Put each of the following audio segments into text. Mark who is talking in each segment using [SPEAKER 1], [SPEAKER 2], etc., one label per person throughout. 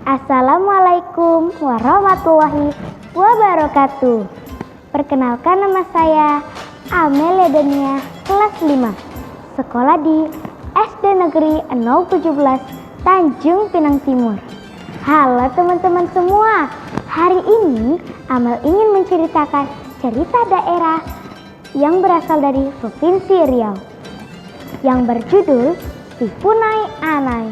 [SPEAKER 1] Assalamualaikum warahmatullahi wabarakatuh. Perkenalkan, nama saya Amelia Dania, kelas 5, sekolah di SD Negeri 017 Tanjung Pinang Timur. Halo teman-teman semua, hari ini Amel ingin menceritakan cerita daerah yang berasal dari Provinsi Riau yang berjudul Si Punai Anai.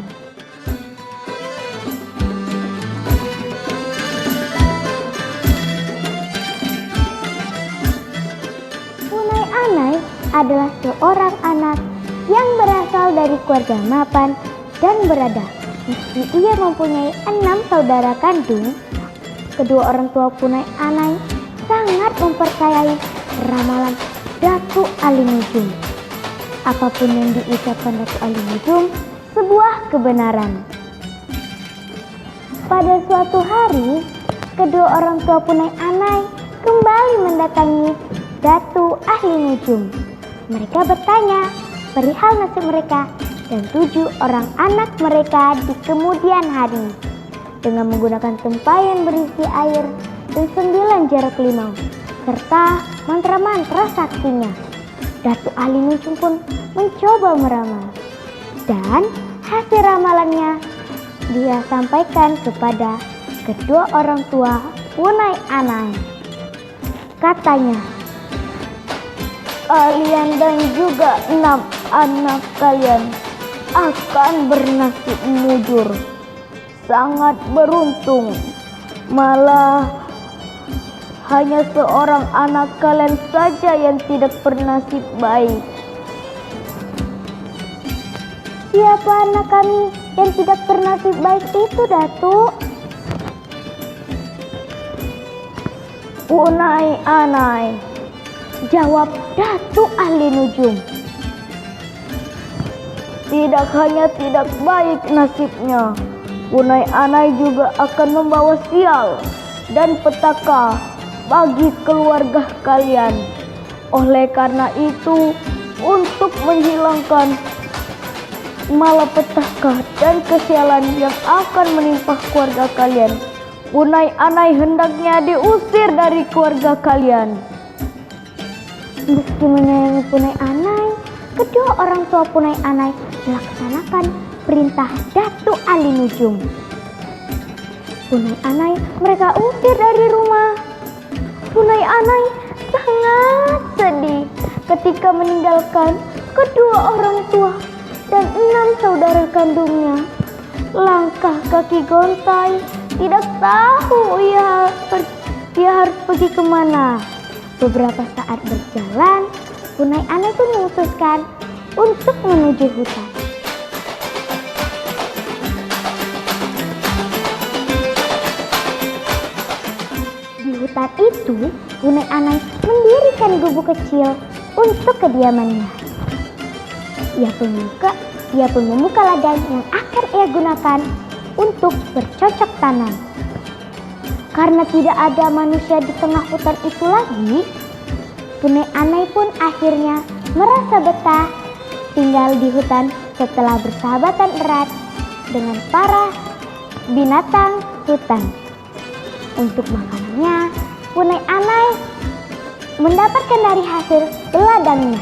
[SPEAKER 1] Punai Anai adalah seorang anak yang berasal dari keluarga mapan dan berada. Meski ia mempunyai 6 saudara kandung, kedua orang tua Punai Anai sangat mempercayai ramalan Datuk Ali Nujum. Apapun yang diucapkan Datuk Ali Nujum, sebuah kebenaran. Pada suatu hari, kedua orang tua Punai Anai kembali mendatangi Datuk Ali Nujum. Mereka bertanya perihal nasib mereka dan 7 orang anak mereka di kemudian hari. Dengan menggunakan tempayan berisi air dan 9 jarak limau, serta mantra-mantra saktinya, Datuk Ali Nujum pun mencoba meramal. Dan hasil ramalannya dia sampaikan kepada kedua orang tua Punai Anai. Katanya, kalian dan juga 6 anak kalian akan bernasib mujur. Sangat beruntung. Malah hanya seorang anak kalian saja yang tidak bernasib baik. Siapa anak kami yang tidak bernasib baik itu, Datuk? Punai Anai, jawab Datuk Ali Nujum. Tidak hanya tidak baik nasibnya, Punai Anai juga akan membawa sial dan petaka bagi keluarga kalian. Oleh karena itu, untuk menghilangkan malapetaka dan kesialan yang akan menimpa keluarga kalian, Punai Anai hendaknya diusir dari keluarga kalian. Meski menyayangi Punai Anai, kedua orang tua Punai Anai melaksanakan perintah Datuk Ali Nujum. Punai Anai mereka usir dari rumah. Punai Anai sangat sedih ketika meninggalkan kedua orang tua dan 6 saudara kandungnya. Langkah kaki gontai, tidak tahu ia harus pergi kemana. Beberapa saat berjalan, Punai Anai pun memutuskan untuk menuju hutan. Di hutan itu, Punai Anai mendirikan gubuk kecil untuk kediamannya. Ia pun membuka ladang yang akan ia gunakan untuk bercocok tanam. Karena tidak ada manusia di tengah hutan itu lagi, Punai Anai pun akhirnya merasa betah tinggal di hutan setelah bersahabatan erat dengan para binatang hutan. Untuk makanannya, Punai Anai mendapatkan dari hasil ladangnya.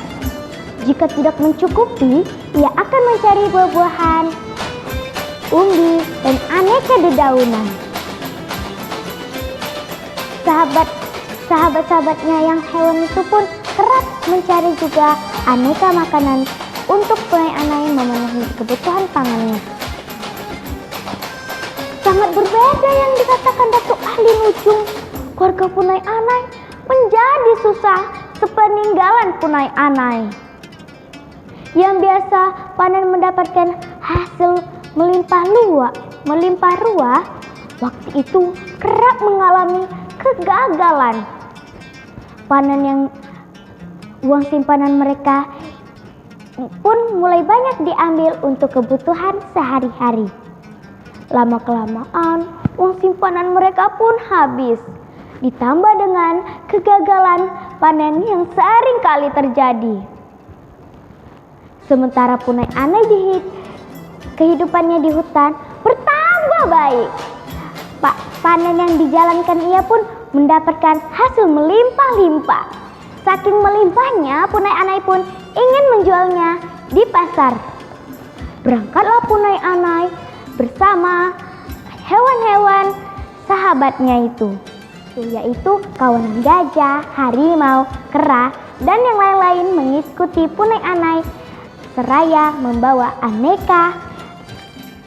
[SPEAKER 1] Jika tidak mencukupi, ia akan mencari buah-buahan, umbi, dan aneka dedaunan. Sahabat-sahabatnya yang hewan itu pun kerap mencari juga aneka makanan untuk Punai Anai memenuhi kebutuhan pangannya. Sangat berbeda yang dikatakan Datuk Ali Nujum. Keluarga Punai Anai menjadi susah sepeninggalan Punai Anai. Yang biasa panen mendapatkan hasil melimpah ruah, waktu itu kerap mengalami kegagalan. Uang simpanan mereka pun mulai banyak diambil untuk kebutuhan sehari-hari. Lama-kelamaan, uang simpanan mereka pun habis. Ditambah dengan kegagalan panen yang sering kali terjadi. Sementara Punai Anai kehidupannya di hutan bertambah baik. Panen yang dijalankan ia pun mendapatkan hasil melimpah-limpah. Saking melimpahnya, Punai Anai pun ingin menjualnya di pasar. Berangkatlah Punai Anai bersama hewan-hewan sahabatnya itu, yaitu kawanan gajah, harimau, kera, dan yang lain-lain mengikuti Punai Anai seraya membawa aneka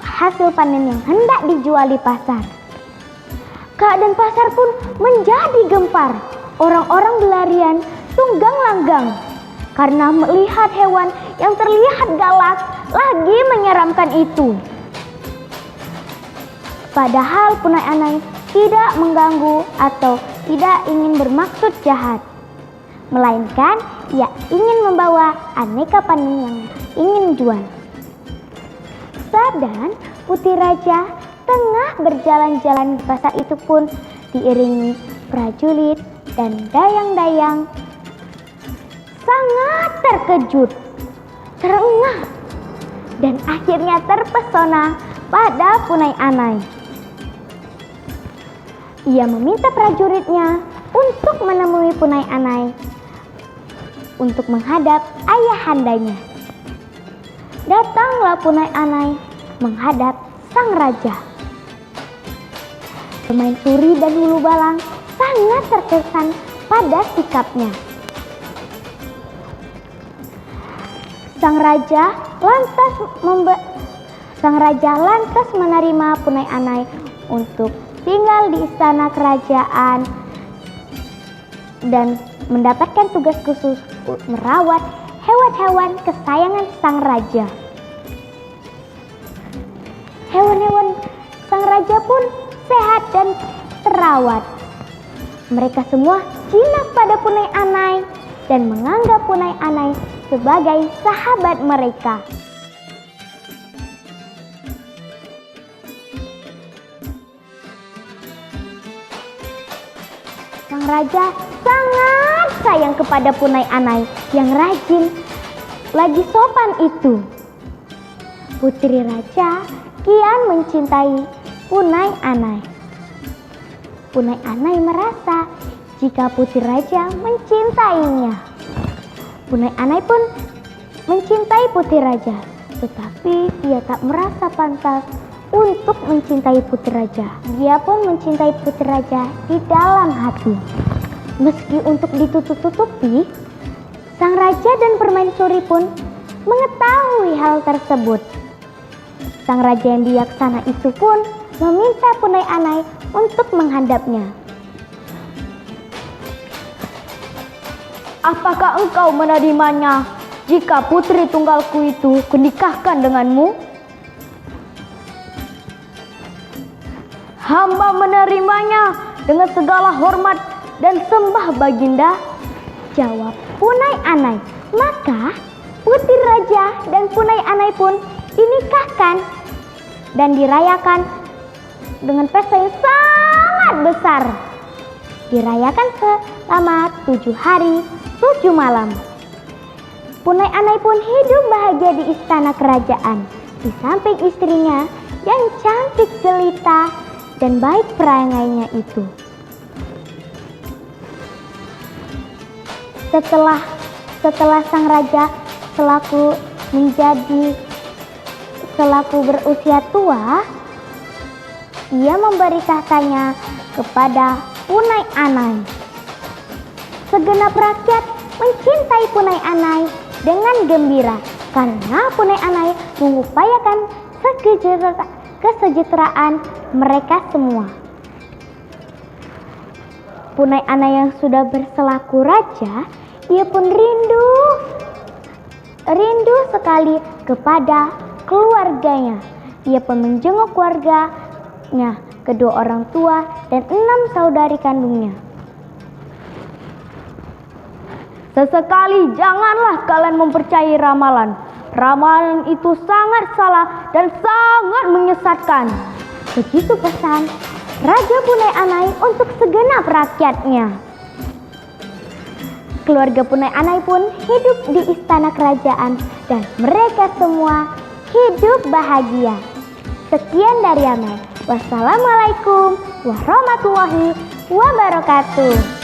[SPEAKER 1] hasil panen yang hendak dijual di pasar. Keadaan pasar pun menjadi gempar. Orang-orang berlarian tunggang langgang karena melihat hewan yang terlihat galak lagi menyeramkan itu. Padahal Punai Anai tidak mengganggu atau tidak ingin bermaksud jahat, melainkan ia ingin membawa aneka panen yang ingin jual. Dan Putri Raja tengah berjalan-jalan di pasar itu pun diiringi prajurit dan dayang-dayang sangat terkejut, terengah, dan akhirnya terpesona pada Punai Anai. Ia meminta prajuritnya untuk menemui Punai Anai untuk menghadap ayahandanya. Datanglah Punai Anai menghadap sang raja. Permaisuri dan Hulu Balang sangat terkesan pada sikapnya. Sang raja lantas menerima Punai Anai untuk tinggal di istana kerajaan dan mendapatkan tugas khusus merawat hewan-hewan kesayangan sang raja. Hewan-hewan sang raja pun sehat dan terawat. Mereka semua jinak pada Punai Anai dan menganggap Punai Anai sebagai sahabat mereka. Sang raja sangat sayang kepada Punai Anai yang rajin lagi sopan itu. Putri Raja kian mencintai Punai Anai. Punai Anai merasa jika Putri Raja mencintainya. Punai Anai pun mencintai Putri Raja, tetapi ia tak merasa pantas untuk mencintai Putri Raja. Dia pun mencintai Putri Raja di dalam hati. Meski untuk ditutup-tutupi, sang raja dan permaisuri pun mengetahui hal tersebut. Sang raja yang bijaksana itu pun meminta Punai Anai untuk menghadapnya. Apakah engkau menerimanya jika putri tunggalku itu kunikahkan denganmu? Hamba menerimanya dengan segala hormat dan sembah baginda, jawab Punai Anai. Maka Putri Raja dan Punai Anai pun dinikahkan dan dirayakan dengan pesta yang sangat besar. Dirayakan selama 7 hari 7 malam. Punai Anai pun hidup bahagia di istana kerajaan di samping istrinya yang cantik jelita dan baik perangainya itu. Setelah sang raja selaku berusia tua, ia memberi tahtanya kepada Punai Anai. Segenap rakyat mencintai Punai Anai dengan gembira karena Punai Anai mengupayakan kesejahteraan mereka semua. Punai Anai yang sudah berselaku raja, ia pun rindu sekali kepada keluarganya. Ia pun menjenguk keluarganya, kedua orang tua dan 6 saudari kandungnya. Sesekali janganlah kalian mempercayai ramalan. Ramalan itu sangat salah dan sangat menyesatkan. Begitu pesan Raja Punai Anai untuk segenap rakyatnya. Keluarga Punai Anai pun hidup di istana kerajaan dan mereka semua hidup bahagia. Sekian dari Amel. Wassalamualaikum warahmatullahi wabarakatuh.